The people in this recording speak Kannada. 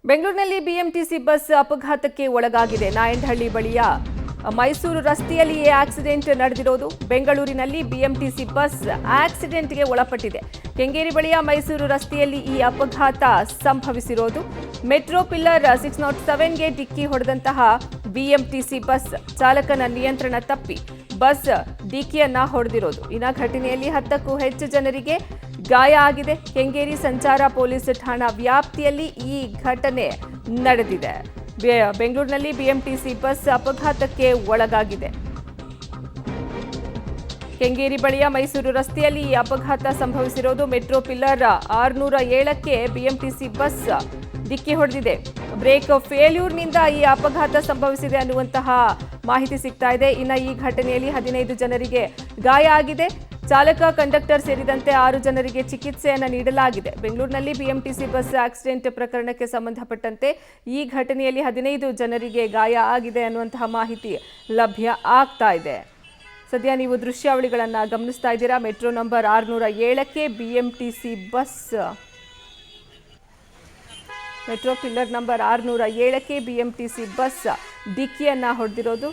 ಬೆಂಗಳೂರಿನಲ್ಲಿ ಬಿಎಂಟಿಸಿ ಬಸ್ ಅಪಘಾತಕ್ಕೆ ಒಳಗಾಗಿದೆ. ನಾಯಂಡಹಳ್ಳಿ ಬಳಿಯ ಮೈಸೂರು ರಸ್ತೆಯಲ್ಲಿ ಈ ಆಕ್ಸಿಡೆಂಟ್ ನಡೆದಿರೋದು. ಬೆಂಗಳೂರಿನಲ್ಲಿ ಬಿಎಂಟಿಸಿ ಬಸ್ ಆಕ್ಸಿಡೆಂಟ್ಗೆ ಒಳಪಟ್ಟಿದೆ. ಕೆಂಗೇರಿ ಬಳಿಯ ಮೈಸೂರು ರಸ್ತೆಯಲ್ಲಿ ಈ ಅಪಘಾತ ಸಂಭವಿಸಿರೋದು. ಮೆಟ್ರೋ ಪಿಲ್ಲರ್ 607ಗೆ ಡಿಕ್ಕಿ ಹೊಡೆದಂತಹ ಬಿಎಂಟಿಸಿ ಬಸ್ ಚಾಲಕನ ನಿಯಂತ್ರಣ ತಪ್ಪಿ ಬಸ್ ಡಿಕ್ಕಿಯನ್ನ ಹೊಡೆದಿರೋದು. ಇನ್ನು ಘಟನೆಯಲ್ಲಿ 10ಕ್ಕೂ ಹೆಚ್ಚು ಜನರಿಗೆ ಗಾಯ ಆಗಿದೆ. ಕೆಂಗೇರಿ ಸಂಚಾರ ಪೊಲೀಸ್ ಠಾಣಾ ವ್ಯಾಪ್ತಿಯಲ್ಲಿ ಈ ಘಟನೆ ನಡೆದಿದೆ. ಬೆಂಗಳೂರಿನಲ್ಲಿ ಬಿಎಂಟಿಸಿ ಬಸ್ ಅಪಘಾತಕ್ಕೆ ಒಳಗಾಗಿದೆ. ಕೆಂಗೇರಿ ಬಳಿಯ ಮೈಸೂರು ರಸ್ತೆಯಲ್ಲಿ ಈ ಅಪಘಾತ ಸಂಭವಿಸಿರೋದು. ಮೆಟ್ರೋ ಪಿಲ್ಲರ್ 607ಕ್ಕೆ ಬಿಎಂಟಿಸಿ ಬಸ್ ಡಿಕ್ಕಿ ಹೊಡೆದಿದೆ. ಬ್ರೇಕ್ ಫೇಲ್ಯೂರ್ನಿಂದ ಈ ಅಪಘಾತ ಸಂಭವಿಸಿದೆ ಅನ್ನುವಂತಹ ಮಾಹಿತಿ ಸಿಗ್ತಾ ಇದೆ. ಇನ್ನು ಈ ಘಟನೆಯಲ್ಲಿ 15 ಜನರಿಗೆ ಗಾಯ ಆಗಿದೆ. ಚಾಲಕ, ಕಂಡಕ್ಟರ್ ಸೇರಿದಂತೆ 6 ಜನರಿಗೆ ಚಿಕಿತ್ಸೆಯನ್ನು ನೀಡಲಾಗಿದೆ. ಬೆಂಗಳೂರಿನಲ್ಲಿ ಬಿಎಂಟಿಸಿ ಬಸ್ ಆಕ್ಸಿಡೆಂಟ್ ಪ್ರಕರಣಕ್ಕೆ ಸಂಬಂಧಪಟ್ಟಂತೆ ಈ ಘಟನೆಯಲ್ಲಿ 15 ಜನರಿಗೆ ಗಾಯ ಆಗಿದೆ ಅನ್ನುವಂತಹ ಮಾಹಿತಿ ಲಭ್ಯ ಆಗ್ತಾ ಇದೆ. ಸದ್ಯ ನೀವು ದೃಶ್ಯಾವಳಿಗಳನ್ನು ಗಮನಿಸ್ತಾ ಇದ್ದೀರಾ. ಮೆಟ್ರೋ ನಂಬರ್ 607ಕ್ಕೆ BMTC bus, metro pillar number 607ಕ್ಕೆ ಬಿಎಂಟಿಸಿ ಬಸ್ ಡಿಕ್ಕಿಯನ್ನ ಹೊಡೆದಿರೋದು.